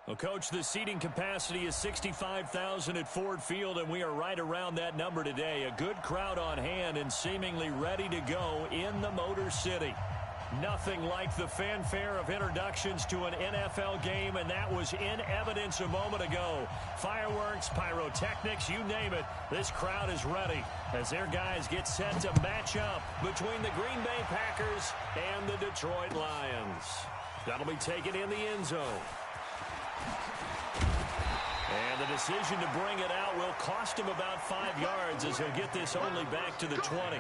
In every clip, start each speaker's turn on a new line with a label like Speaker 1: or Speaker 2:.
Speaker 1: Well, Coach, the seating capacity is 65,000 at Ford Field, and we are right around that number today. A good crowd on hand and seemingly ready to go in the Motor City. Nothing like the fanfare of introductions to an NFL game, and that was in evidence a moment ago. Fireworks, pyrotechnics, you name it. This crowd is ready as their guys get set to match up between the Green Bay Packers and the Detroit Lions. That'll be taken in the end zone. And the decision to bring it out will cost him about 5 yards as he'll get this only back to the 20.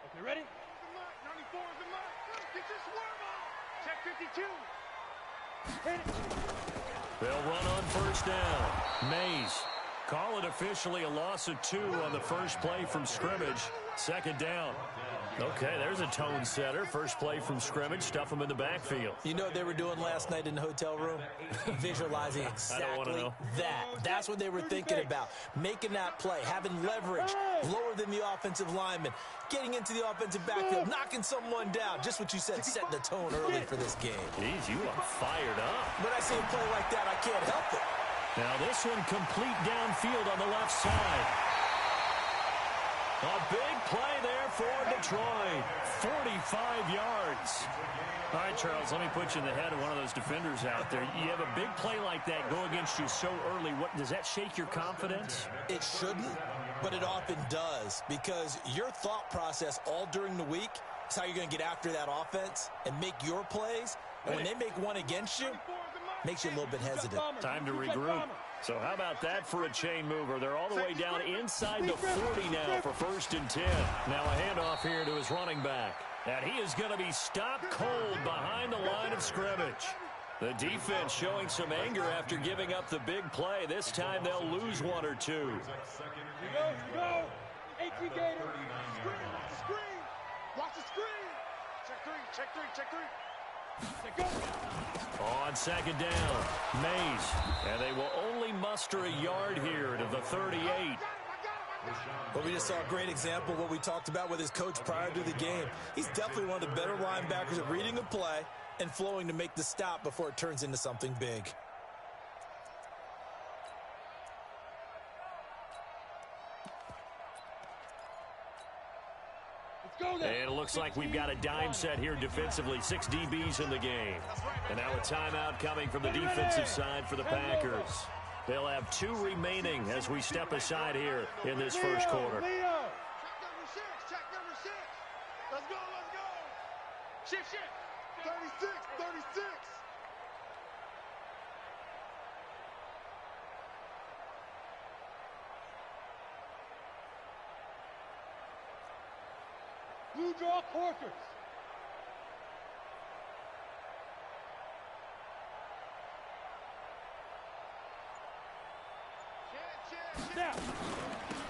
Speaker 2: Okay, ready? 94 is the mark. Get your swerve on. Check 52. Hit it.
Speaker 1: They'll run on first down. Mays. Call it officially a loss of 2 on the first play from scrimmage. Second down. Okay, there's a tone setter. First play from scrimmage. Stuff them in the backfield.
Speaker 3: You know what they were doing last night in the hotel room? Visualizing exactly that. That's what they were thinking about. Making that play, having leverage, lower than the offensive lineman, getting into the offensive backfield, knocking someone down. Just what you said, setting the tone early for this game.
Speaker 1: Jeez, you are fired up.
Speaker 3: When I see a play like that, I can't help it.
Speaker 1: Now this one complete downfield on the left side. A big play there for Detroit. 45 yards. All right, Charles, let me put you in the head of one of those defenders out there. You have a big play like that go against you so early. What does that shake your confidence?
Speaker 3: It shouldn't, but it often does, because your thought process all during the week is how you're going to get after that offense and make your plays. And when they make one against you, makes you a little bit hesitant.
Speaker 1: Time to regroup. So how about that for a chain mover? They're all the way down inside the 40 now for 1st and 10. Now a handoff here to his running back. And he is going to be stopped cold behind the line of scrimmage. The defense showing some anger after giving up the big play. This time they'll lose 1 or 2.
Speaker 2: Here we go. 18 Gator. Screen. Watch the screen. Check 3.
Speaker 1: On second down, Mays. And they will only muster a yard here to the 38.
Speaker 3: Well, we just saw a great example of what we talked about with his coach prior to the game. He's definitely one of the better linebackers at reading a play and flowing to make the stop before it turns into something big.
Speaker 1: And it looks like we've got a dime set here defensively. 6 DBs in the game. And now a timeout coming from the defensive side for the Packers. They'll have 2 remaining as we step aside here in this first quarter.
Speaker 2: Check number 6. Let's go. Shift. 36. Blue draw Corkers. Snap.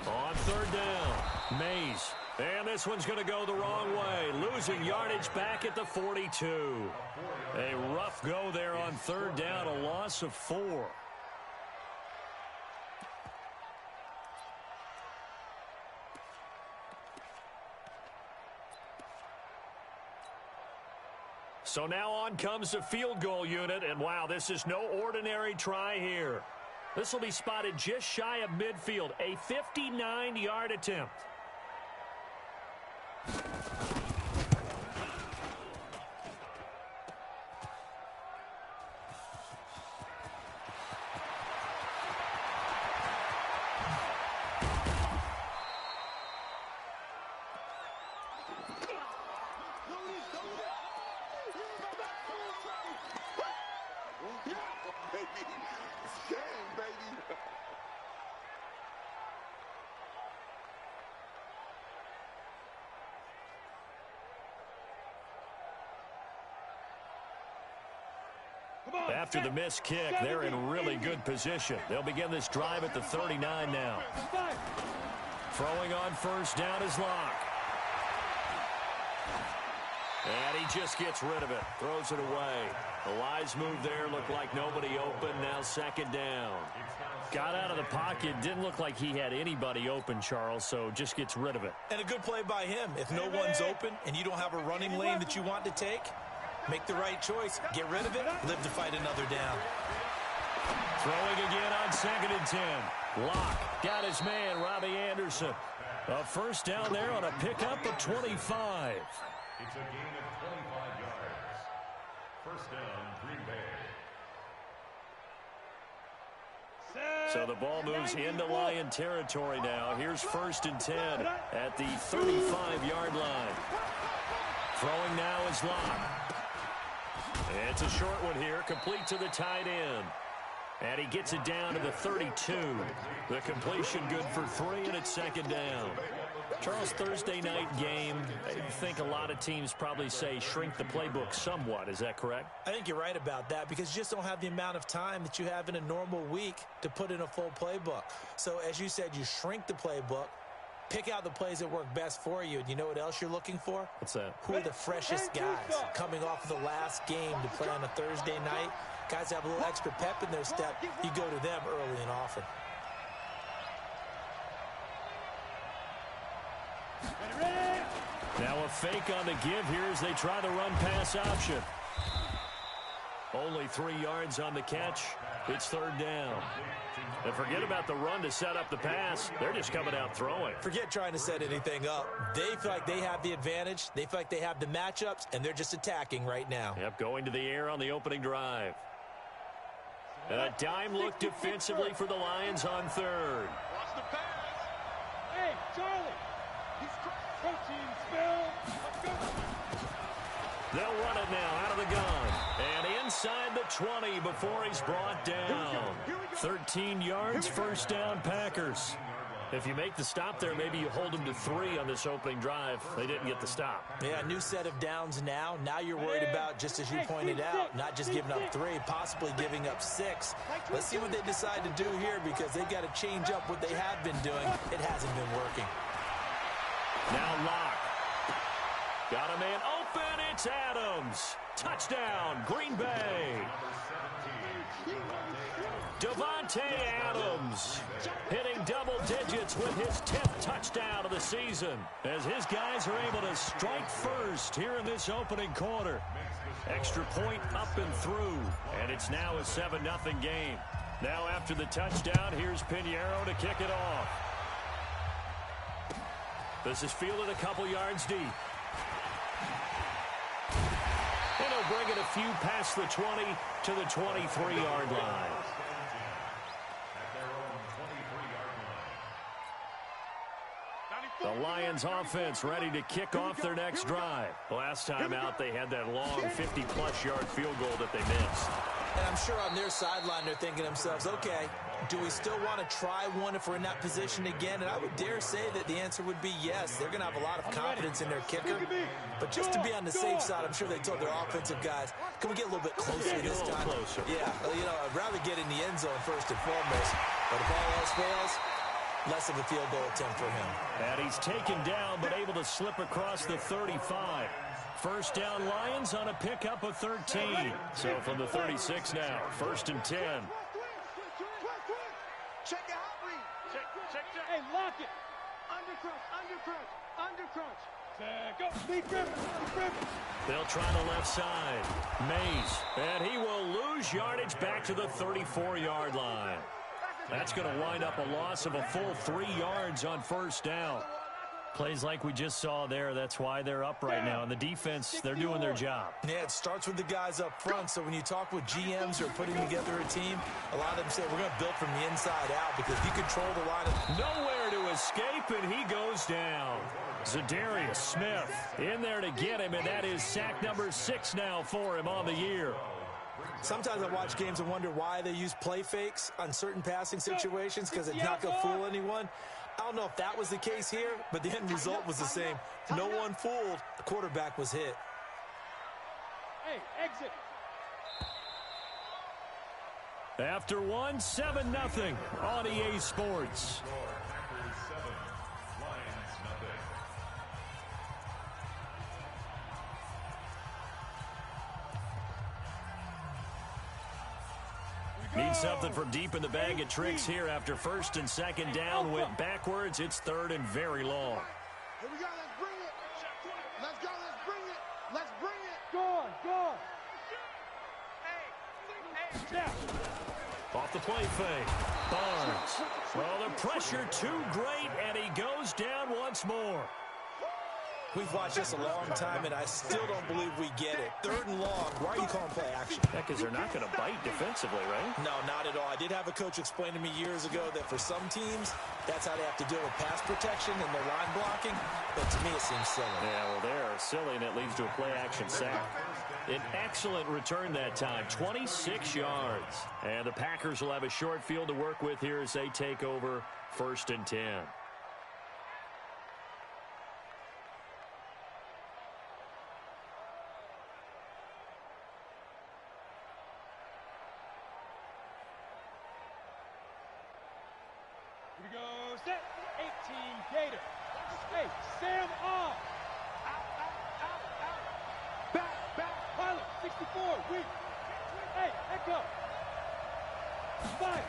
Speaker 1: On third down, Mays. And this one's going to go the wrong way. Losing yardage back at the 42. A rough go there on third down, a loss of 4. So now on comes the field goal unit, and wow, this is no ordinary try here. This will be spotted just shy of midfield, a 59-yard attempt. After the missed kick, they're in really good position. They'll begin this drive at the 39 now. Throwing on first down is Locke. And he just gets rid of it. Throws it away. The wise move there. Looked like nobody open. Now second down. Got out of the pocket. Didn't look like he had anybody open, Charles, so just gets rid of it.
Speaker 3: And a good play by him. If no one's open and you don't have a running lane that you want to take, make the right choice. Get rid of it. Live to fight another down.
Speaker 1: Throwing again on 2nd and 10. Locke got his man, Robbie Anderson. A first down there on a pickup of 25.
Speaker 4: It's a gain of 25 yards. First down, Green Bay.
Speaker 1: So the ball moves into Lion territory now. Here's 1st and 10 at the 35-yard line. Throwing now is Locke. It's a short one here, complete to the tight end. And he gets it down to the 32. The completion good for 3, and it's 2nd down. Charles, Thursday night game, I think a lot of teams probably say shrink the playbook somewhat. Is that correct?
Speaker 3: I think you're right about that because you just don't have the amount of time that you have in a normal week to put in a full playbook. So as you said, you shrink the playbook, pick out the plays that work best for you. And you know what else you're looking for?
Speaker 1: What's that?
Speaker 3: Who are the freshest guys coming off of the last game to play on a Thursday night? Guys have a little extra pep in their step. You go to them early and often.
Speaker 1: Now a fake on the give here as they try the run-pass option. Only 3 yards on the catch. It's 3rd down. And forget about the run to set up the pass. They're just coming out throwing.
Speaker 3: Forget trying to set anything up. They feel like they have the advantage. They feel like they have the matchups, and they're just attacking right now.
Speaker 1: Yep, going to the air on the opening drive. A dime look defensively for the Lions on 3rd.
Speaker 2: Watch the pass. Hey, Charlie. He's coaching spill. Let's go.
Speaker 1: They'll run it now out of the gun. And inside the 20 before he's brought down. 13 yards, first down, Packers. If you make the stop there, maybe you hold them to 3 on this opening drive. They didn't get the stop.
Speaker 3: Yeah, new set of downs now. Now you're worried about, just as you pointed out, not just giving up 3, possibly giving up 6. Let's see what they decide to do here because they've got to change up what they have been doing. It hasn't been working.
Speaker 1: Now Locke. Got a man open. It's Adams. Touchdown, Green Bay. Davante Adams hitting double digits with his 10th touchdown of the season as his guys are able to strike first here in this opening quarter. Extra point up and through, and it's now a 7-0 game. Now after the touchdown, here's Pinheiro to kick it off. This is fielded a couple yards deep. And he'll bring it a few past the 20 to the 23-yard line. The Lions offense ready to kick off their next drive. Last time out, they had that long 50-plus yard field goal that they missed.
Speaker 3: And I'm sure on their sideline they're thinking to themselves, okay, do we still want to try one if we're in that position again? And I would dare say that the answer would be yes. They're going to have a lot of confidence in their kicker. But just to be on the safe side, I'm sure they told their offensive guys, can we get a little bit closer this time?
Speaker 1: Closer.
Speaker 3: Yeah, you know, I'd rather get in the end zone first and foremost. But if all else fails, less of a field goal attempt for him.
Speaker 1: And he's taken down but able to slip across the 35. First down Lions on a pickup of 13. So from the 36 now, 1st and 10.
Speaker 2: Check out read. Check. Hey, lock it. Under crunch. Go. Deep grip.
Speaker 1: They'll try the left side. Mays. And he will lose yardage back to the 34-yard line. That's going to wind up a loss of a full 3 yards on first down. Plays like we just saw there, that's why they're up right now. And the defense, they're doing their job.
Speaker 3: Yeah, it starts with the guys up front. So when you talk with GMs who are putting together a team, a lot of them say we're going to build from the inside out because if you control the line of...
Speaker 1: Nowhere to escape, and he goes down. Zadarius Smith in there to get him, and that is sack number 6 now for him on the year.
Speaker 3: Sometimes I watch games and wonder why they use play fakes on certain passing situations because it's not going to fool anyone. I don't know if that was the case here, but the end result was the same. No one fooled. The quarterback was hit.
Speaker 2: Hey, exit.
Speaker 1: After 7-0 on EA Sports. Need something from deep in the bag of tricks here after first and second down went backwards. It's third and very long.
Speaker 2: Here we go. Let's bring it. Let's go. Let's bring it. Let's bring it.
Speaker 5: Go.
Speaker 1: Off the play fake. Barnes. Well, the pressure too great, and he goes down once more.
Speaker 3: We've watched this a long time, and I still don't believe we get it. Third and long. Why are you calling play action?
Speaker 1: Yeah, because they're not going to bite defensively, right?
Speaker 3: No, not at all. I did have a coach explain to me years ago that for some teams, that's how they have to deal with pass protection and their line blocking. But to me, it seems silly.
Speaker 1: Yeah, well, they're silly, and it leads to a play-action sack. An excellent return that time, 26 yards. And the Packers will have a short field to work with here as they take over first and 10.
Speaker 5: Here we go. Set. 18 Gator. Hey, Sam off. Back. Pilot. 64. Weak. Hey, echo. Fire.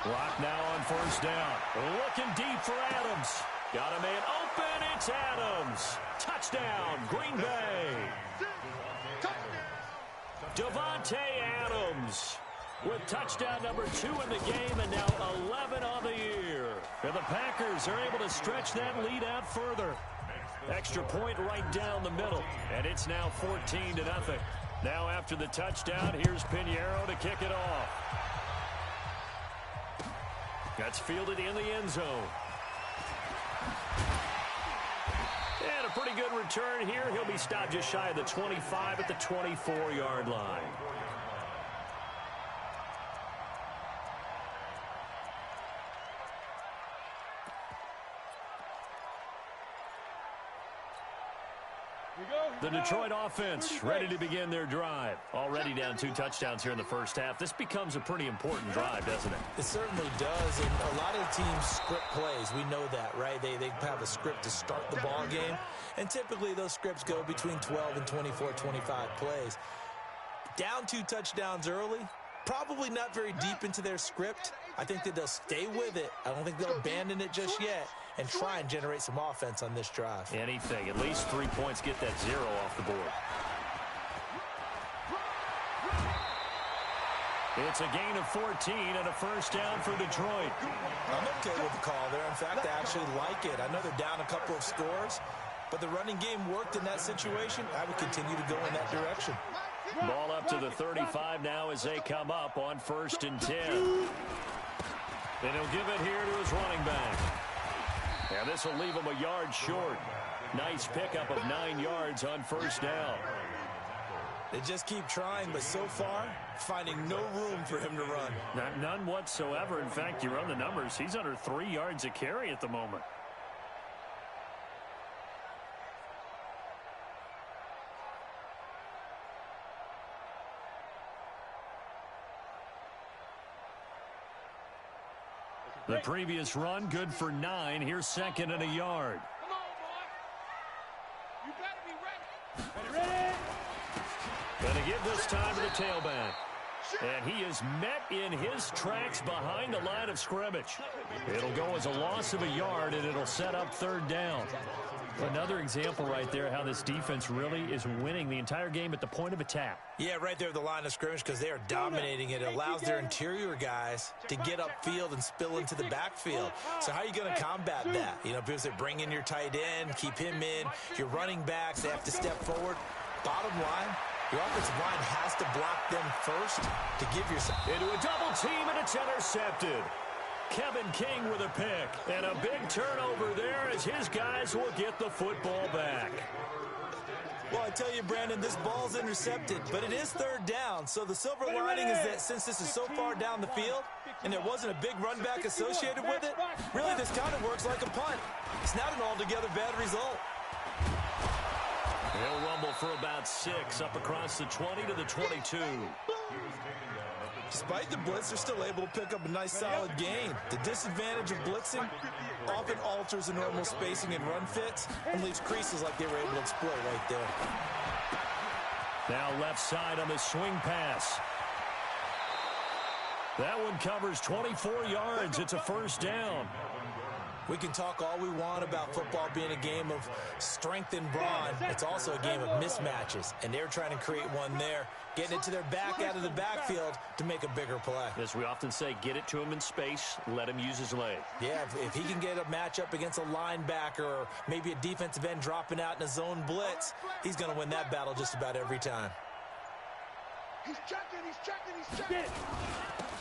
Speaker 1: Block now on first down. Looking deep for Adams. Got a man open. It's Adams. Touchdown, Green Bay. Devontae Adams with touchdown number 2 in the game and now 11 on the year. And the Packers are able to stretch that lead out further. Extra point right down the middle. And it's now 14-0. Now after the touchdown, here's Pinheiro to kick it off. That's fielded in the end zone. And a pretty good return here. He'll be stopped just shy of the 25 at the 24-yard line. The Detroit offense ready to begin their drive. Already down 2 touchdowns here in the first half. This becomes a pretty important drive, doesn't it?
Speaker 3: It certainly does, and a lot of teams script plays. We know that, right? They have a script to start the ball game, and typically those scripts go between 12 and 24, 25 plays. Down 2 touchdowns early, probably not very deep into their script. I think that they'll stay with it. I don't think they'll abandon it just yet and try and generate some offense on this drive.
Speaker 1: Anything. At least 3 points, get that 0 off the board. It's a gain of 14 and a first down for Detroit.
Speaker 3: I'm okay with the call there. In fact, I actually like it. I know they're down a couple of scores, but the running game worked in that situation. I would continue to go in that direction.
Speaker 1: Ball up to the 35 now as they come up on first and 10. And he'll give it here to his running back. And this will leave him a yard short. Nice pickup of 9 yards on first down.
Speaker 3: They just keep trying, but so far, finding no room for him to run.
Speaker 1: None whatsoever. In fact, you run the numbers. He's under 3 yards a carry at the moment. The previous run, good for 9. Here's second and a yard.
Speaker 2: Come on, boy. You better be ready.
Speaker 5: Ready.
Speaker 1: Going to give this time to the tailback. And he is met in his tracks behind the line of scrimmage. It'll go as a loss of a yard, and it'll set up third down. Another example right there how this defense really is winning the entire game at the point of attack.
Speaker 3: Yeah, right there at the line of scrimmage because they are dominating it. It allows their interior guys to get upfield and spill into the backfield. So how are you going to combat that? You know, because they bring in your tight end, keep him in. Your running backs, they have to step forward. Bottom line, your offensive line has to block them first to give yourself.
Speaker 1: Into a double team, and it's intercepted. Kevin King with a pick. And a big turnover there as his guys will get the football back.
Speaker 3: Well, I tell you, Brandon, this ball's intercepted, but it is third down. So the silver lining is that since this is so far down the field and there wasn't a big run back associated with it, really this kind of works like a punt. It's not an altogether bad result.
Speaker 1: He'll rumble for about 6 up across the 20 to the 22.
Speaker 3: Despite the blitz, they're still able to pick up a nice solid gain. The disadvantage of blitzing often alters the normal spacing and run fits and leaves creases like they were able to exploit right there.
Speaker 1: Now left side on the swing pass. That one covers 24 yards. It's a first down.
Speaker 3: We can talk all we want about football being a game of strength and brawn. It's also a game of mismatches, and they're trying to create one there, getting it to their back out of the backfield to make a bigger play.
Speaker 1: As we often say, get it to him in space, let him use his legs.
Speaker 3: Yeah, if he can get a matchup against a linebacker or maybe a defensive end dropping out in a zone blitz, he's going to win that battle just about every time.
Speaker 2: He's checking.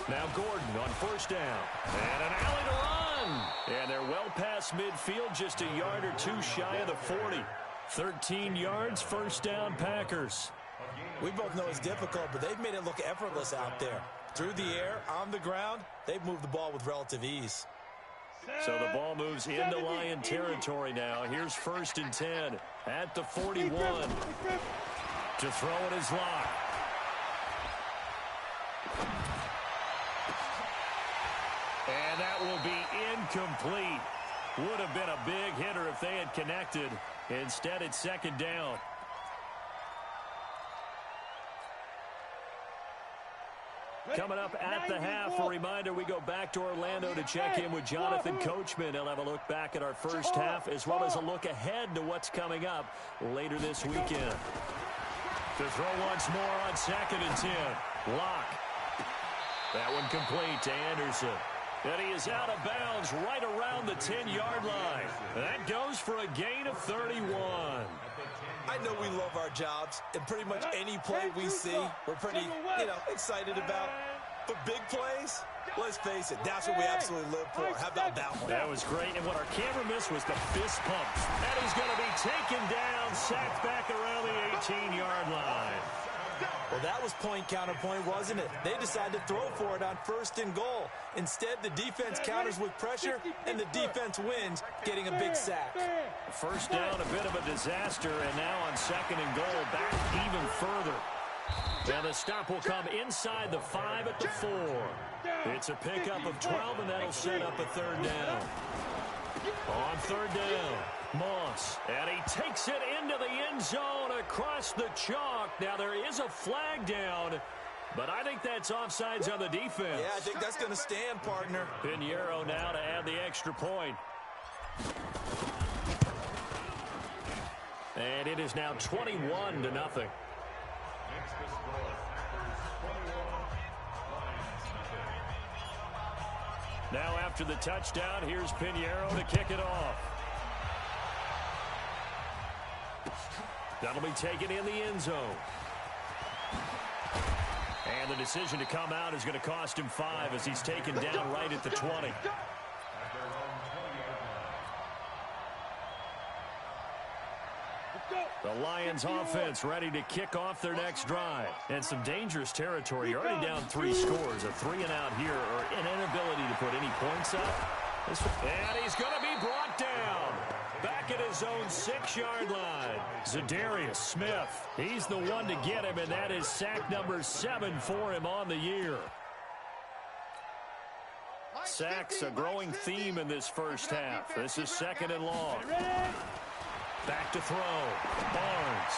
Speaker 1: Now Gordon on first down. And an alley to run. And they're well past midfield, just a yard or two shy of the 40. 13 yards, first down Packers.
Speaker 3: We both know it's difficult, but they've made it look effortless out there. Through the air, on the ground, they've moved the ball with relative ease.
Speaker 1: So the ball moves into Lion territory now. Here's first and 10 at the 41. To throw it is Locke. And that will be incomplete. Would have been a big hitter if they had connected. Instead, it's second down. Coming up at the half, a reminder, we go back to Orlando to check in with Jonathan Coachman. He'll have a look back at our first half as well as a look ahead to what's coming up later this weekend. To throw once more on second and 10. Locke. That one complete to Anderson. And he is out of bounds right around the 10-yard line. That goes for a gain of 31.
Speaker 3: I know we love our jobs, and pretty much any play we see, we're pretty, excited about. But big plays, let's face it, that's what we absolutely live for. How about that one?
Speaker 1: That was great, and what our camera missed was the fist pump. And he's going to be taken down, sacked back around the 18-yard line.
Speaker 3: Well, that was point counterpoint, wasn't it? They decided to throw for it on first and goal. Instead, the defense counters with pressure, and the defense wins, getting a big sack.
Speaker 1: First down, a bit of a disaster, and now on second and goal, back even further. Now the stop will come inside the 5 at the 4. It's a pickup of 12, and that'll set up a third down. On third down, Moss, and he takes it into the end zone across the chalk. Now there is a flag down, but I think that's offsides on the defense.
Speaker 3: Yeah, I think that's going to stand, partner.
Speaker 1: Pinheiro now to add the extra point. And it is now 21-0. Now after the touchdown, here's Pinheiro to kick it off. That'll be taken in the end zone. And the decision to come out is going to cost him 5 as he's taken down right at the 20. The Lions offense ready to kick off their next drive. And some dangerous territory. You're already down 3 scores. A 3 and out here or an inability to put any points up. And he's going to be brought down. Back at his own 6-yard line. Zadarius Smith. He's the one to get him, and that is sack number 7 for him on the year. Sacks a growing theme in this first half. This is second and long. Back to throw. Barnes.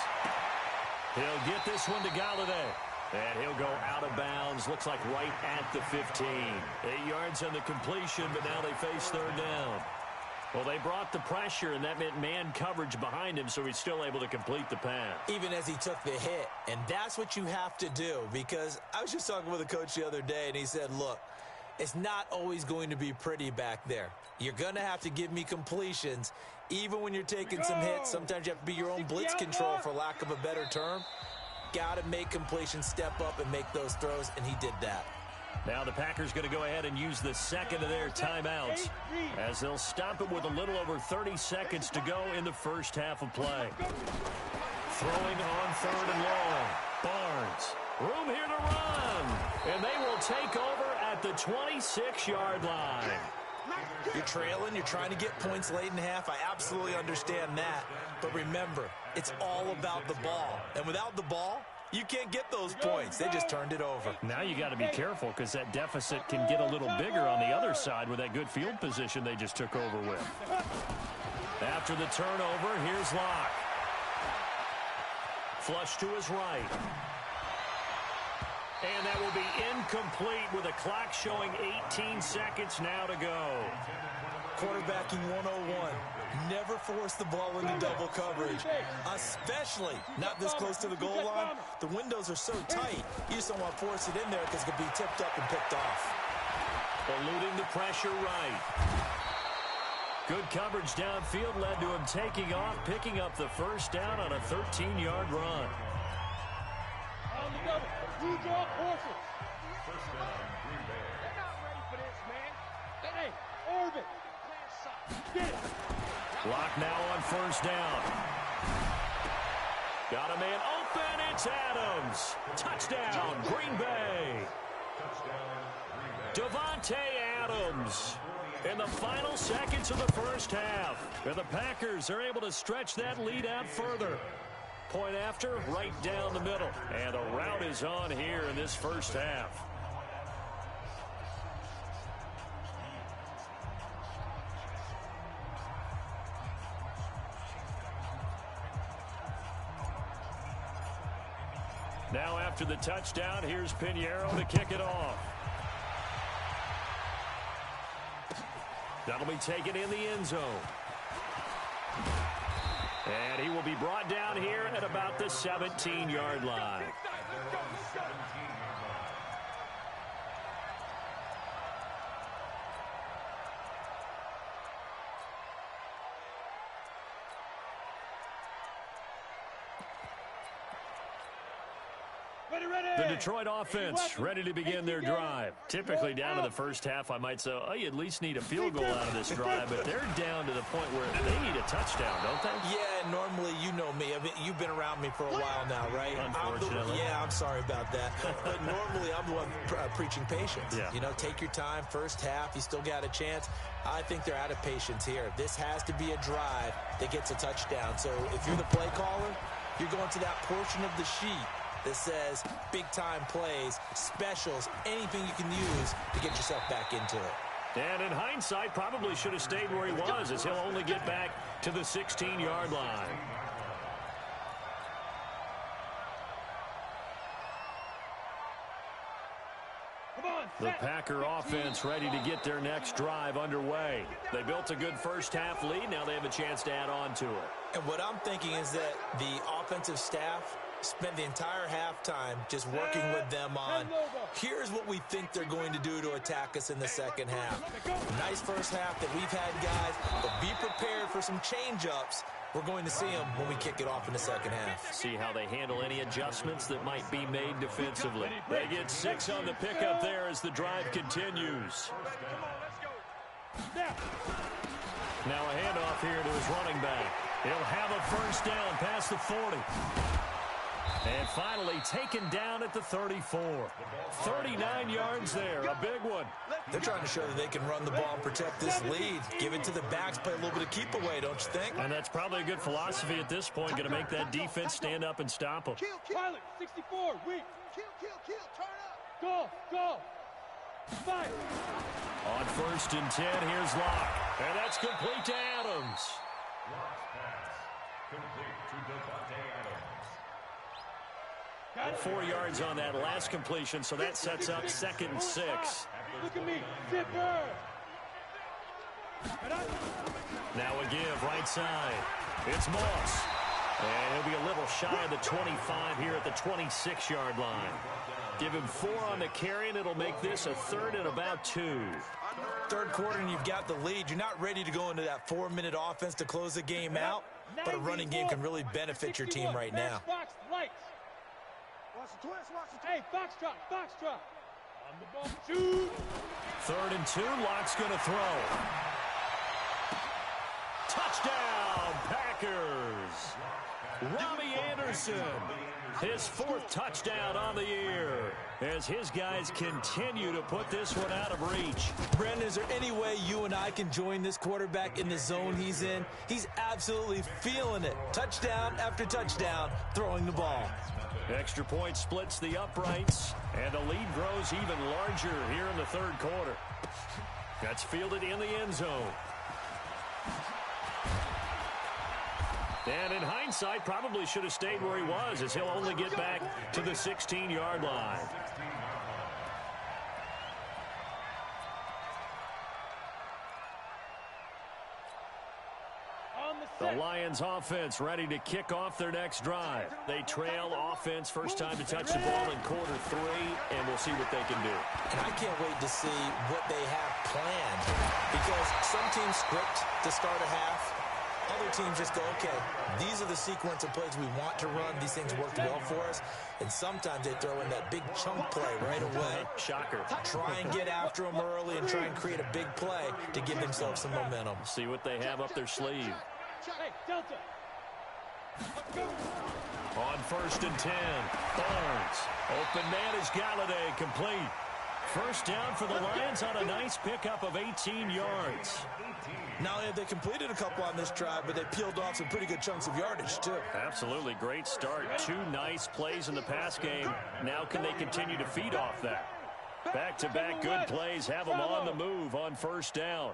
Speaker 1: He'll get this one to Galladay. And he'll go out of bounds. Looks like right at the 15. 8 yards on the completion, but now they face third down. Well, they brought the pressure, and that meant man coverage behind him, so he's still able to complete the pass.
Speaker 3: Even as he took the hit. And that's what you have to do, because I was just talking with a coach the other day, and he said, look, it's not always going to be pretty back there. You're going to have to give me completions. Even when you're taking some hits, sometimes you have to be your own blitz control, for lack of a better term. Got to make completions, step up, and make those throws, and he did that.
Speaker 1: Now the Packers going to go ahead and use the second of their timeouts as they'll stop it with a little over 30 seconds to go in the first half of play. Throwing on third and long. Barnes. Room here to run. And they will take over at the 26-yard line.
Speaker 3: You're trailing. You're trying to get points late in half. I absolutely understand that. But remember, it's all about the ball. And without the ball, you can't get those points. They just turned it over.
Speaker 1: Now you got to be careful because that deficit can get a little bigger on the other side with that good field position they just took over with. After the turnover, here's Locke. Flush to his right. And that will be incomplete with a clock showing 18 seconds now to go.
Speaker 3: Quarterbacking 101. Never force the ball into double coverage, especially not this close to the goal line. The windows are so tight, you just don't want to force it in there because it could be tipped up and picked off.
Speaker 1: Eluding the pressure right. Good coverage downfield led to him taking off, picking up the first down on a 13-yard run.
Speaker 5: On the double. You draw horses.
Speaker 4: First down, Green Bay.
Speaker 2: They're not ready for this, man.
Speaker 5: Hey, orbit. Get it.
Speaker 1: Clock now on first down. Got a man open. It's Adams. Touchdown, Green Bay. Devontae Adams in the final seconds of the first half. And the Packers are able to stretch that lead out further. Point after, right down the middle. And the route is on here in this first half. Now after the touchdown, here's Pinheiro to kick it off. That'll be taken in the end zone. And he will be brought down here at about the 17-yard line. The Detroit offense ready to begin their drive. Typically down to the first half, I might say, oh, you at least need a field goal out of this drive, but they're down to the point where they need a touchdown, don't they?
Speaker 3: Yeah, normally, you know me. I mean, you've been around me for a while now, right?
Speaker 1: Unfortunately.
Speaker 3: I'm sorry about that. But normally, I'm the one preaching patience.
Speaker 1: Yeah.
Speaker 3: You know, take your time, first half, you still got a chance. I think they're out of patience here. This has to be a drive that gets a touchdown. So if you're the play caller, you're going to that portion of the sheet that says big-time plays, specials, anything you can use to get yourself back into it.
Speaker 1: And in hindsight, probably should have stayed where he was, as he'll only get back to the 16-yard line. The Packer offense ready to get their next drive underway. They built a good first half lead. Now they have a chance to add on to it.
Speaker 3: And what I'm thinking is that the offensive staff spent the entire halftime just working with them on, here's what we think they're going to do to attack us in the second half. Nice first half that we've had, guys, but be prepared for some change-ups. We're going to see them when we kick it off in the second half.
Speaker 1: See how they handle any adjustments that might be made defensively. They get 6 on the pickup there as the drive continues. Now a handoff here to his running back. He'll have a first down past the 40. And finally taken down at the 34. 39 yards there, a big one.
Speaker 3: They're trying to show that they can run the ball and protect this lead. Give it to the backs, play a little bit of keep away, don't you think?
Speaker 1: And that's probably a good philosophy at this point, going to make that defense stand up and stop them.
Speaker 5: Pilot, 64, weak.
Speaker 2: Turn up.
Speaker 5: Go. Fire.
Speaker 1: On 1st and 10, here's Locke. And that's complete to Adams.
Speaker 4: Locke's pass complete to Devontae Adams.
Speaker 1: 4 yards on that last completion, so that sets up 2nd and 6.
Speaker 5: Look at me. Zipper.
Speaker 1: Now a give right side. It's Moss. And he'll be a little shy of the 25 here at the 26-yard line. Give him 4 on the carry, and it'll make this a 3rd and about 2.
Speaker 3: Third quarter, and you've got the lead. You're not ready to go into that 4-minute offense to close the game out, but a running game can really benefit your team right now.
Speaker 5: Hey, Foxtrot. On the ball, shoot.
Speaker 1: 3rd and 2, Locke's going to throw. Touchdown, Packers. Robbie Anderson, his 4th touchdown on the year, as his guys continue to put this one out of reach.
Speaker 3: Brandon, is there any way you and I can join this quarterback in the zone he's in? He's absolutely feeling it. Touchdown after touchdown, throwing the ball.
Speaker 1: Extra point splits the uprights, and the lead grows even larger here in the 3rd quarter. That's fielded in the end zone. And in hindsight, probably should have stayed where he was, as he'll only get back to the 16-yard line. The Lions offense ready to kick off their next drive. They trail offense, first time to touch the ball in quarter 3, and we'll see what they can do.
Speaker 3: And I can't wait to see what they have planned, because some teams script to start a half. Other teams just go, okay, these are the sequence of plays we want to run. These things worked well for us. And sometimes they throw in that big chunk play right away.
Speaker 1: Shocker.
Speaker 3: Try and get after them early and try and create a big play to give themselves some momentum.
Speaker 1: See what they have up their sleeve.
Speaker 5: Hey, Delta.
Speaker 1: On 1st and 10, Barnes. Open man is Galladay, complete. First down for the Lions on a nice pickup of 18 yards.
Speaker 3: Not only have they completed a couple on this drive, but they peeled off some pretty good chunks of yardage, too.
Speaker 1: Absolutely. Great start. 2 nice plays in the pass game. Now can they continue to feed off that? Back-to-back good plays have them on the move on 1st down.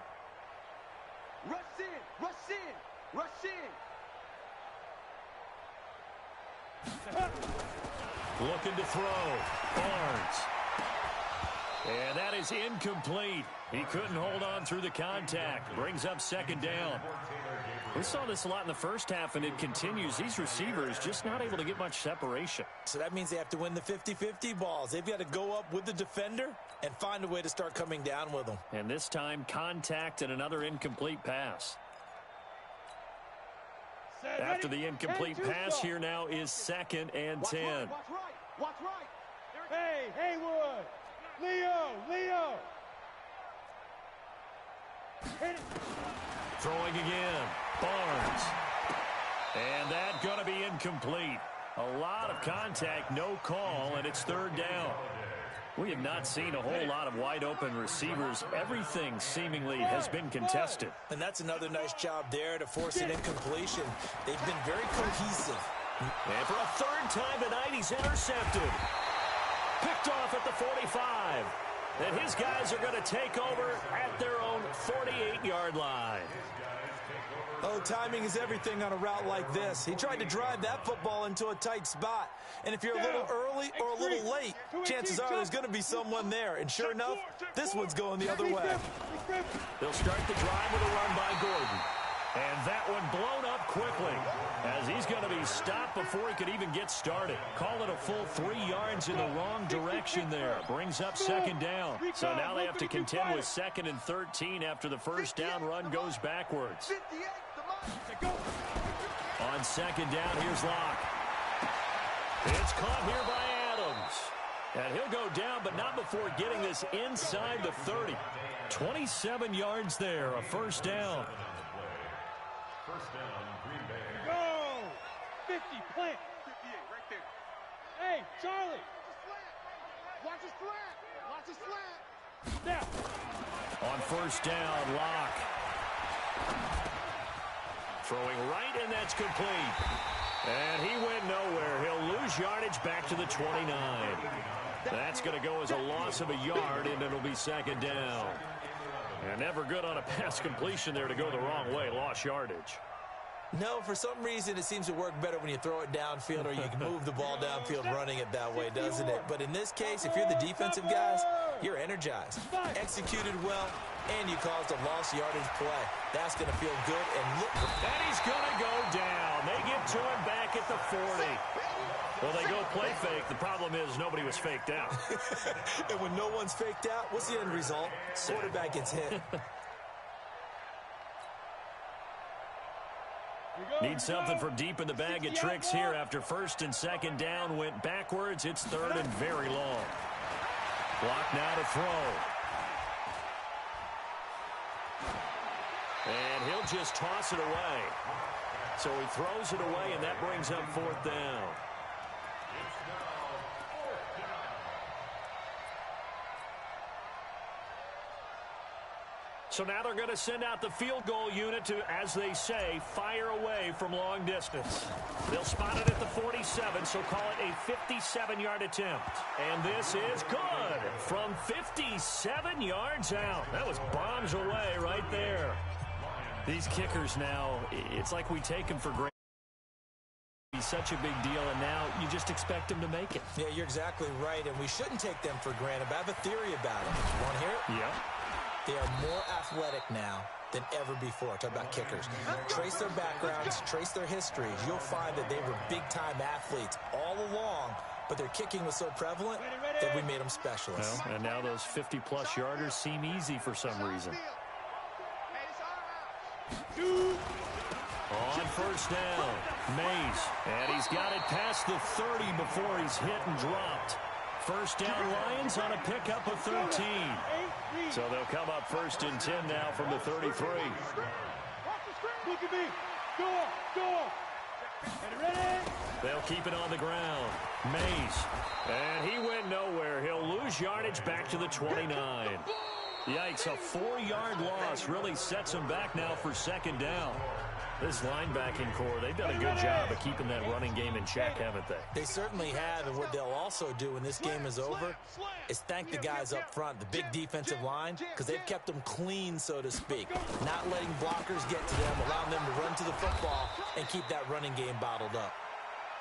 Speaker 2: Rush in, rush in, rush in.
Speaker 1: Looking to throw. Barnes. And that is incomplete. He couldn't hold on through the contact. Brings up 2nd down. We saw this a lot in the first half, and it continues. These receivers just not able to get much separation.
Speaker 3: So that means they have to win the 50-50 balls. They've got to go up with the defender and find a way to start coming down with them.
Speaker 1: And this time, contact and another incomplete pass. After the incomplete pass, here now is 2nd and 10.
Speaker 2: Watch right, watch right.
Speaker 5: Hey, Haywood. Leo. Hit it.
Speaker 1: Throwing again. Barnes. And that going to be incomplete. A lot of contact, no call, and it's 3rd down. We have not seen a whole lot of wide-open receivers. Everything seemingly has been contested.
Speaker 3: And that's another nice job there to force an incompletion. They've been very cohesive.
Speaker 1: And for a 3rd time tonight, he's intercepted. Picked off at the 45. And his guys are going to take over at their own 48-yard line.
Speaker 3: Oh, timing is everything on a route like this. He tried to drive that football into a tight spot. And if you're a little early or a little late, chances are there's going to be someone there. And sure enough, this one's going the other way.
Speaker 1: They'll start the drive with a run by Gordon. And that one blown up quickly, as he's going to be stopped before he could even get started. Call it a full 3 yards in the wrong direction there. Brings up 2nd down. So now they have to contend with 2nd and 13 after the first down run goes backwards. On 2nd down, here's Locke. It's caught here by Adams. And he'll go down, but not before getting this inside the 30. 27 yards there, a 1st down.
Speaker 4: First down, Green Bay.
Speaker 5: Go! 50, plant.
Speaker 2: 58, right there.
Speaker 5: Hey, Charlie.
Speaker 2: Watch his flat. Watch his flat.
Speaker 5: Now.
Speaker 1: On 1st down, Locke. Throwing right, and that's complete. And he went nowhere. He'll lose yardage back to the 29. That's going to go as a loss of a yard, and it'll be 2nd down. And never good on a pass completion there to go the wrong way. Lost yardage.
Speaker 3: No, for some reason, it seems to work better when you throw it downfield or you can move the ball downfield running it that way, doesn't it? But in this case, if you're the defensive guys, you're energized, executed well, and you caused a lost yardage play. That's going to feel good and look good.
Speaker 1: And he's going to go down. They get to him back at the 40. Well, they go play fake. The problem is nobody was faked out.
Speaker 3: And when no one's faked out, what's the end result? Quarterback gets hit.
Speaker 1: Need something from deep in the bag of tricks here after 1st and 2nd down went backwards. It's 3rd and very long. Block now to throw. And he'll just toss it away. So he throws it away, and that brings up 4th down. So now they're going to send out the field goal unit to, as they say, fire away from long distance. They'll spot it at the 47, so call it a 57-yard attempt. And this is good from 57 yards out. That was bombs away right there. These kickers now, it's like we take them for granted. He's such a big deal, and now you just expect him to make it.
Speaker 3: Yeah, you're exactly right, and we shouldn't take them for granted, but I have a theory about it. You want to hear it?
Speaker 1: Yeah.
Speaker 3: They are more athletic now than ever before. Talk about kickers. Trace their backgrounds, trace their histories. You'll find that they were big-time athletes all along, but their kicking was so prevalent that we made them specialists.
Speaker 1: Well, and now those 50-plus yarders seem easy for some reason. On first down, Mays, and he's got it past the 30 before he's hit and dropped. First down, Lions on a pickup of 13. So they'll come up first and 10 now from the 33.
Speaker 5: Look at me. Go. Ready?
Speaker 1: They'll keep it on the ground. Mays, and he went nowhere. He'll lose yardage back to the 29. Yikes, a 4-yard loss really sets him back now for second down. This linebacking core, they've done a good job of keeping that running game in check, haven't they?
Speaker 3: They certainly have, and what they'll also do when this game is over is thank the guys up front, the big defensive line, because they've kept them clean, so to speak. Not letting blockers get to them, allowing them to run to the football and keep that running game bottled up.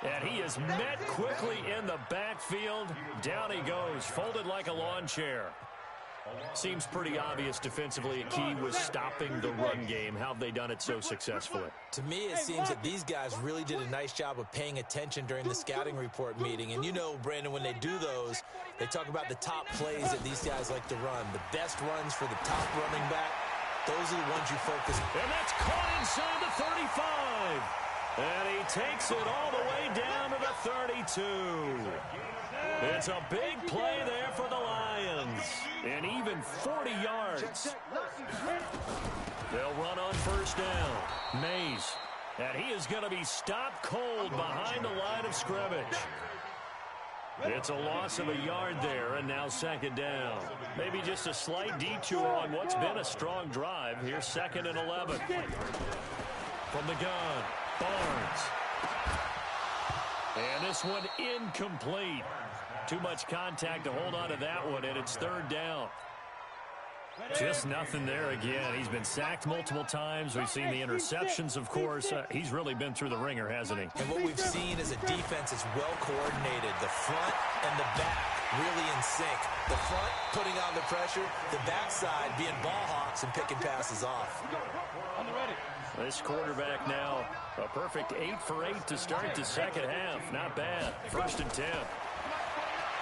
Speaker 1: And he is met quickly in the backfield. Down he goes, folded like a lawn chair. Seems pretty obvious defensively a key was stopping the run game. How have they done it so successfully?
Speaker 3: To me, it seems that these guys really did a nice job of paying attention during the scouting report meeting. And you know, Brandon, when they do those, they talk about the top plays that these guys like to run. The best runs for the top running back, those are the ones you focus on.
Speaker 1: And that's caught inside the 35. And he takes it all the way down to the 32. It's a big play there for the Lions. And even 40 yards. They'll run on first down. Mays. And he is going to be stopped cold behind the line of scrimmage. It's a loss of a yard there, and now second down. Maybe just a slight detour on what's been a strong drive. Here's second and 11. From the gun, Barnes. And this one incomplete. Too much contact to hold on to that one, and it's third down. Just nothing there again. He's been sacked multiple times. We've seen the interceptions, of course. He's really been through the ringer, hasn't he?
Speaker 3: And what we've seen is a defense that's well coordinated. The front and the back really in sync. The front putting on the pressure, the backside being ball hawks and picking passes off.
Speaker 5: On the ready.
Speaker 1: This quarterback now, a perfect 8 for 8 to start the second half. Not bad. First and 10.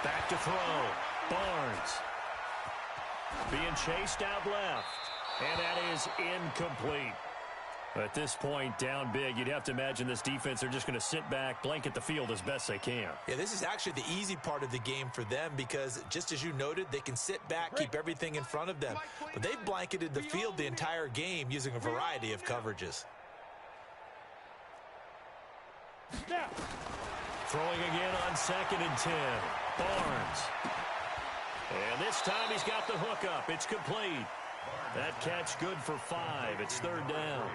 Speaker 1: Back to throw. Barnes. Being chased out left. And that is incomplete. At this point, down big, you'd have to imagine this defense are just going to sit back, blanket the field as best they can.
Speaker 3: Yeah, this is actually the easy part of the game for them because, just as you noted, they can sit back, keep everything in front of them. But they've blanketed the field the entire game using a variety of coverages.
Speaker 5: Now.
Speaker 1: Throwing again on second and 10. Barnes. And this time he's got the hook up. It's complete. That catch good for 5. It's third down.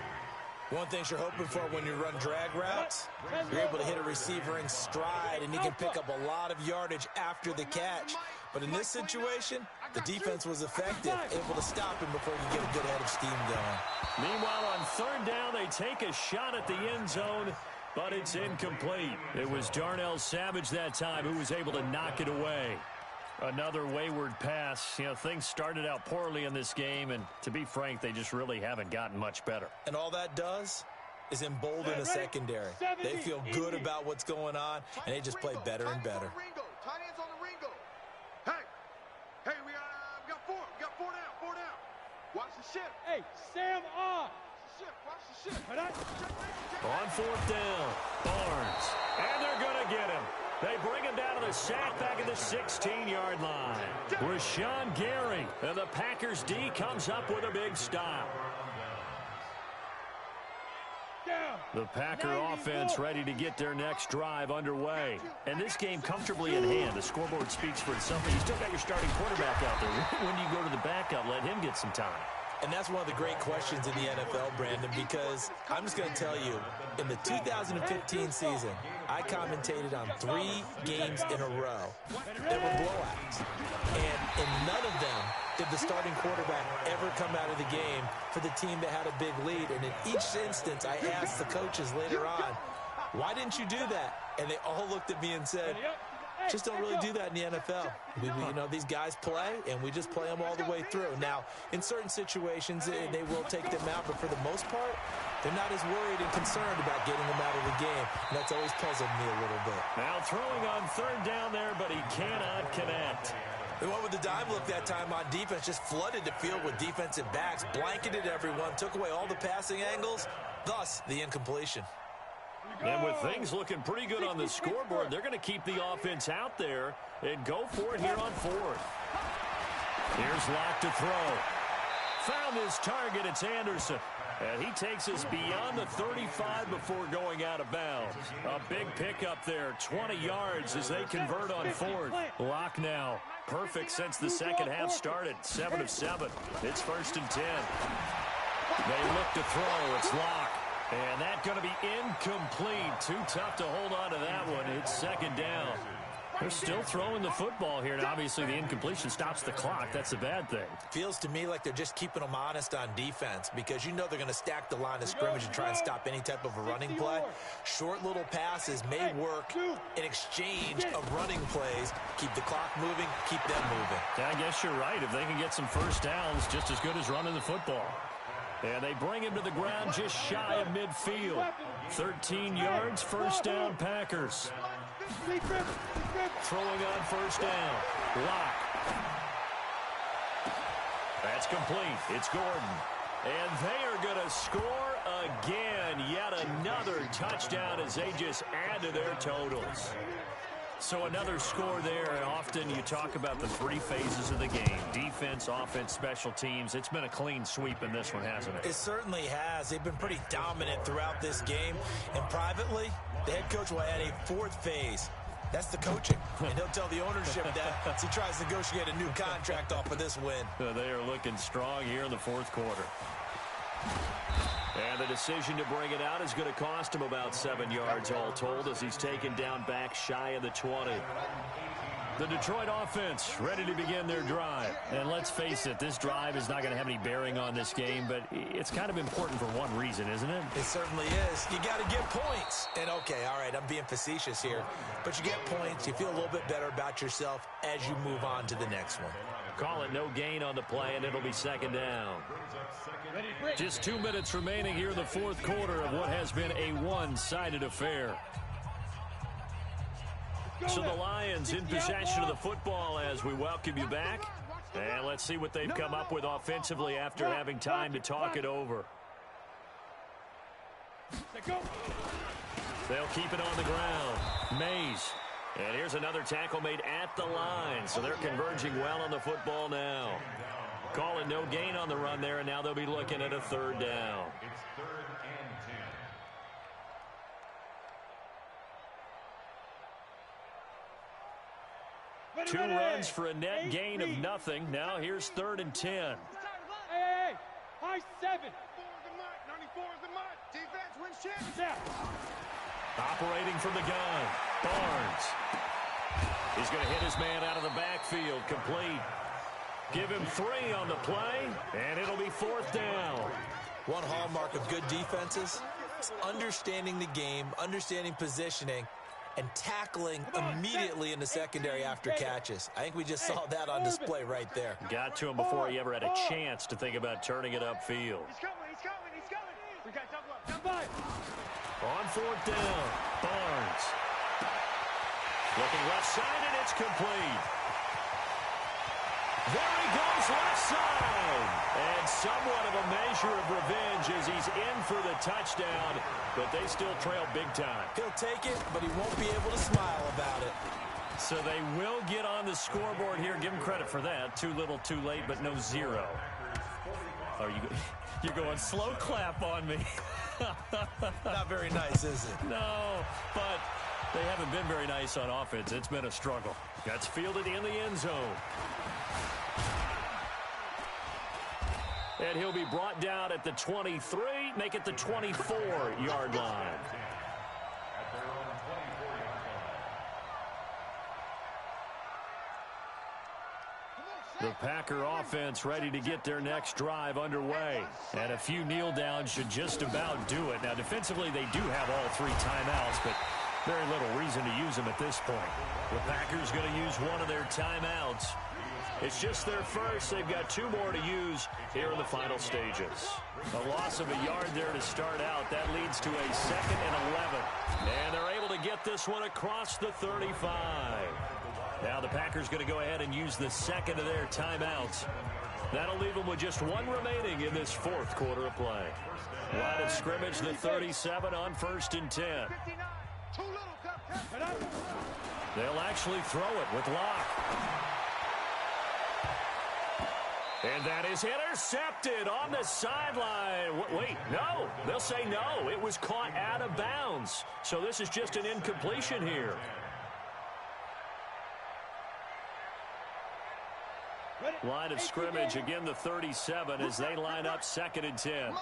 Speaker 3: One thing you're hoping for when you run drag routes, you're able to hit a receiver in stride, and he can pick up a lot of yardage after the catch. But in this situation, the defense was effective, able to stop him before he could get a good head of steam going.
Speaker 1: Meanwhile, on third down, they take a shot at the end zone, but it's incomplete. It was Darnell Savage that time who was able to knock it away. Another wayward pass. You know, things started out poorly in this game, and to be frank, they just really haven't gotten much better.
Speaker 3: And all that does is embolden the secondary. They feel good about what's going on, and they just play better and better.
Speaker 2: Tight ends on the Ringo. Hey, we got 4. We got 4 down. Watch the ship.
Speaker 5: Hey, Sam on.
Speaker 2: Watch the ship.
Speaker 1: On fourth down, Barnes. And they're going to get him. They bring him down to the sack back at the 16-yard line. Rashawn Gary, and the Packers D comes up with a big stop. The Packer offense ready to get their next drive underway. And this game comfortably in hand. The scoreboard speaks for itself. You still got your starting quarterback out there. When do you go to the backup? Let him get some time.
Speaker 3: And that's one of the great questions in the NFL, Brandon, because I'm just going to tell you, in the 2015 season, I commentated on 3 games in a row that were blowouts. And in none of them did the starting quarterback ever come out of the game for the team that had a big lead. And in each instance, I asked the coaches later on, why didn't you do that? And they all looked at me and said, just don't really do that in the NFL. You know, these guys play, and we just play them all the way through. Now, in certain situations, they will take them out, but for the most part, they're not as worried and concerned about getting them out of the game. And that's always puzzled me a little bit.
Speaker 1: Now throwing on third down there, but he cannot connect.
Speaker 3: They went with the dime look that time on defense, just flooded the field with defensive backs, blanketed everyone, took away all the passing angles, thus the incompletion.
Speaker 1: And with things looking pretty good on the scoreboard, they're going to keep the offense out there and go for it here on fourth. Here's Locke to throw. Found his target. It's Anderson. And he takes us beyond the 35 before going out of bounds. A big pickup there, 20 yards as they convert on fourth. Locke now perfect since the second half started. 7 of 7. It's 1st and 10. They look to throw. It's Locke. And that's going to be incomplete. Too tough to hold on to that one. It's second down. They're still throwing the football here, and obviously the incompletion stops the clock. That's a bad thing.
Speaker 3: Feels to me like they're just keeping them honest on defense because you know they're going to stack the line of scrimmage and try and stop any type of a running play. Short little passes may work in exchange of running plays. Keep the clock moving, keep them moving.
Speaker 1: Yeah, I guess you're right. If they can get some first downs, just as good as running the football. And they bring him to the ground just shy of midfield. 13 yards, first down, Packers. Throwing on first down. Locke. That's complete. It's Gordon. And they are going to score again. Yet another touchdown as they just add to their totals. So another score there. Often you talk about the 3 phases of the game. Defense, offense, special teams. It's been a clean sweep in this one, hasn't it?
Speaker 3: It certainly has. They've been pretty dominant throughout this game. And privately, the head coach will add a 4th phase. That's the coaching. And he'll tell the ownership that as he tries to negotiate a new contract off of this win.
Speaker 1: They are looking strong here in the 4th quarter. And the decision to bring it out is going to cost him about 7 yards all told as he's taken down back shy of the 20. The Detroit offense ready to begin their drive. And let's face it, this drive is not going to have any bearing on this game, but it's kind of important for one reason, isn't it?
Speaker 3: It certainly is. You got to get points. And okay, all right, I'm being facetious here, but you get points. You feel a little bit better about yourself as you move on to the next one.
Speaker 1: Call it no gain on the play, and it'll be second down. Just 2 minutes remaining here in the 4th quarter of what has been a one-sided affair. So the Lions in possession of the football as we welcome you back. And let's see what they've come up with offensively after having time to talk it over. They'll keep it on the ground. Mays. And here's another tackle made at the line. So they're converging well on the football now. Call it no gain on the run there, and now they'll be looking at a 3rd down.
Speaker 4: It's 3rd and 10.
Speaker 1: 2 runs for a net gain of nothing. Now here's 3rd and 10.
Speaker 5: Hey, high 7.
Speaker 2: 94 is the mud. 94 is the mud. Defense wins championship.
Speaker 1: Operating from the gun. Barnes. He's going to hit his man out of the backfield. Complete. Give him 3 on the play, and it'll be 4th down.
Speaker 3: One hallmark of good defenses is understanding the game, understanding positioning, and tackling immediately in the secondary after catches. I think we just saw that on display right there.
Speaker 1: Got to him before he ever had a chance to think about turning it upfield.
Speaker 2: He's coming. He's coming. He's coming. We got double up. Down 5.
Speaker 1: On 4th down, Barnes. Looking left side, and it's complete. There he goes left side. And somewhat of a measure of revenge as he's in for the touchdown, but they still trail big time.
Speaker 3: He'll take it, but he won't be able to smile about it.
Speaker 1: So they will get on the scoreboard here. Give them credit for that. Too little, too late, but no 0. Oh, you're going slow clap on me.
Speaker 3: Not very nice, is it?
Speaker 1: No, but they haven't been very nice on offense. It's been a struggle. That's fielded in the end zone. And he'll be brought down at the 23, make it the 24-yard line. The Packer offense ready to get their next drive underway. And a few kneel downs should just about do it. Now, defensively, they do have all 3 timeouts, but very little reason to use them at this point. The Packers going to use one of their timeouts. It's just their first. They've got 2 more to use here in the final stages. A loss of a yard there to start out. That leads to a 2nd and 11. And they're able to get this one across the 35. Now the Packers going to go ahead and use the 2nd of their timeouts. That'll leave them with just 1 remaining in this 4th quarter of play. Line of scrimmage, the 37 on 1st and 10. They'll actually throw it with Locke. And that is intercepted on the sideline. Wait, no. They'll say no. It was caught out of bounds. So this is just an incompletion here. Line of scrimmage, again the 37 as they line up 2nd and 10.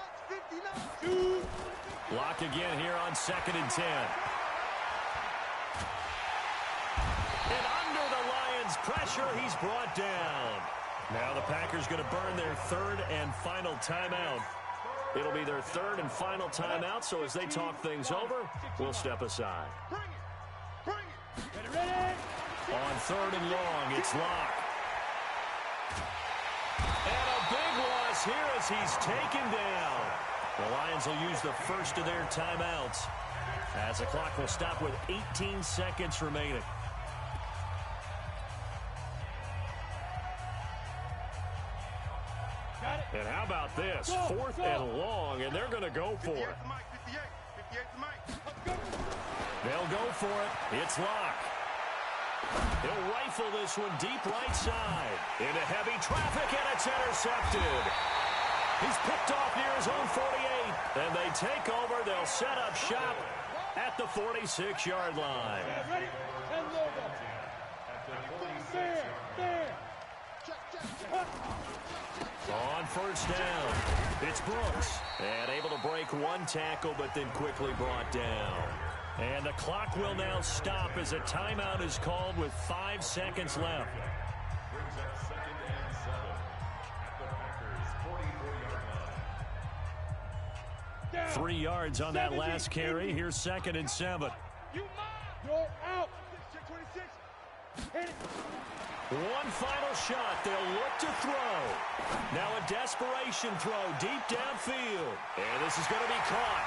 Speaker 1: Lock again here on 2nd and 10. And under the Lions' pressure, he's brought down. Now the Packers going to burn their 3rd and final timeout. It'll be their 3rd and final timeout, so as they talk things over, we'll step aside. On 3rd and long, it's Locke. And a big loss here as he's taken down. The Lions will use the 1st of their timeouts as the clock will stop with 18 seconds remaining. And how about this? 4th and long, and they're going to go for it. They'll go for it. It's Locke. He'll rifle this one deep right side. Into heavy traffic, and it's intercepted. He's picked off near his own 48. And they take over. They'll set up shop at the 46-yard line.
Speaker 5: Ready? 10 logo. Fair.
Speaker 1: On 1st down, it's Brooks. And able to break 1 tackle, but then quickly brought down. And the clock will now stop as a timeout is called with 5 seconds left.
Speaker 4: Brings up 2nd and 7 at the Packers' 44-yard line.
Speaker 1: 3 yards on that last carry. Here's 2nd and 7.
Speaker 5: You're out. 26.
Speaker 1: One final shot. They'll look to throw. Now a desperation throw deep downfield. And this is going to be caught.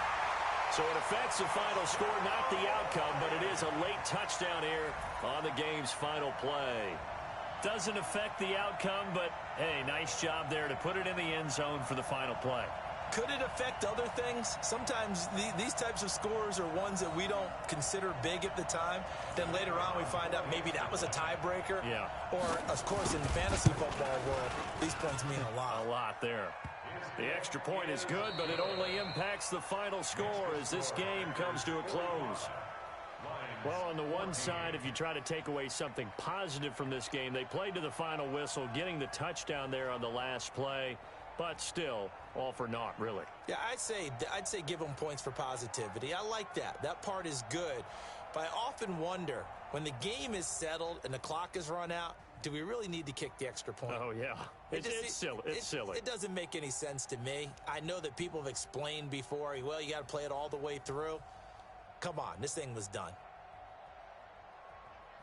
Speaker 1: So it affects the final score, not the outcome, but it is a late touchdown here on the game's final play. Doesn't affect the outcome, but, hey, nice job there to put it in the end zone for the final play.
Speaker 3: Could it affect other things? Sometimes these types of scores are ones that we don't consider big at the time. Then later on we find out maybe that was a tiebreaker.
Speaker 1: Yeah.
Speaker 3: Or, of course, in the fantasy football world, these points mean a lot.
Speaker 1: A lot there. The extra point is good, but it only impacts the final score as this game comes to a close. Well, on the one side, if you try to take away something positive from this game, they played to the final whistle, getting the touchdown there on the last play. But still, all for naught, really.
Speaker 3: Yeah, I'd say give them points for positivity. I like that. That part is good. But I often wonder, when the game is settled and the clock is run out, do we really need to kick the extra point?
Speaker 1: Oh, yeah. It's silly. It's silly.
Speaker 3: It doesn't make any sense to me. I know that people have explained before, well, you got to play it all the way through. Come on, this thing was done.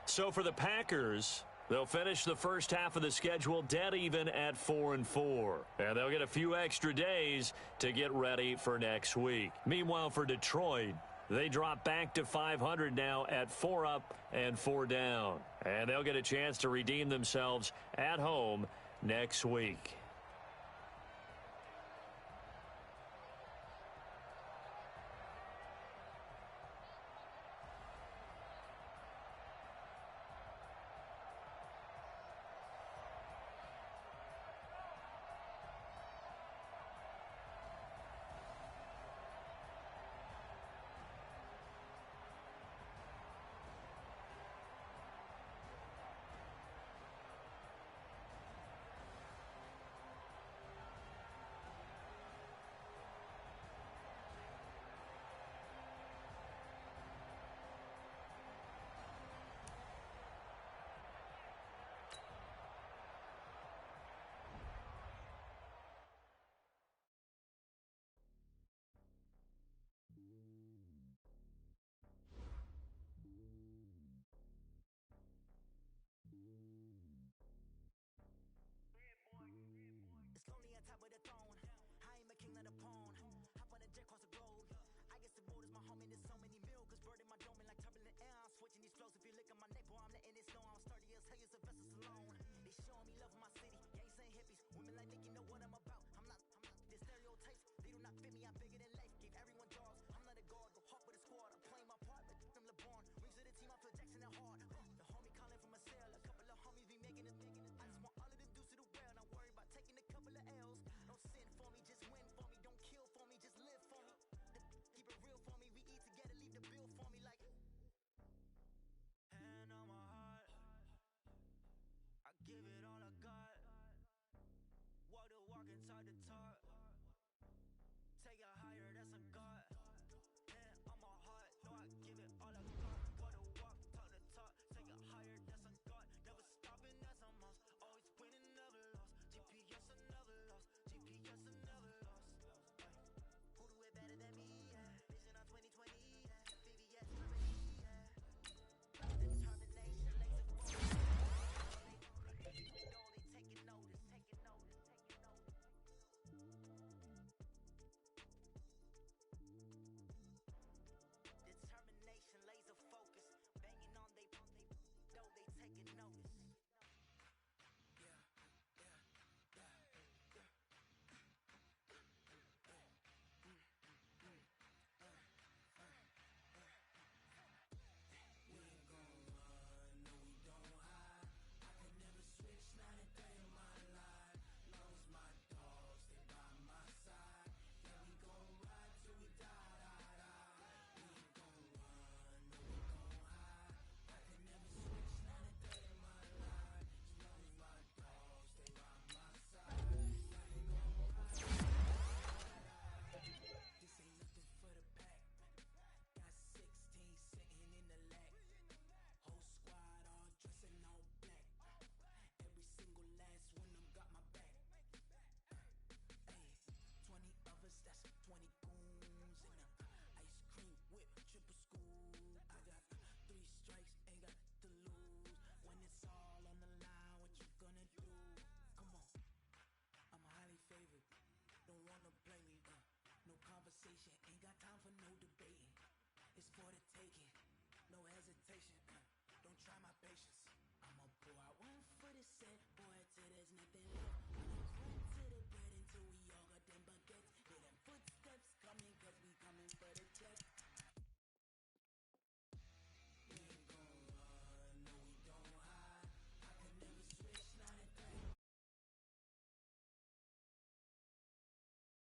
Speaker 1: So for the Packers, they'll finish the first half of the schedule dead even at 4-4. And they'll get a few extra days to get ready for next week. Meanwhile, for Detroit, they drop back to 500 now at 4 up and 4 down. And they'll get a chance to redeem themselves at home next week.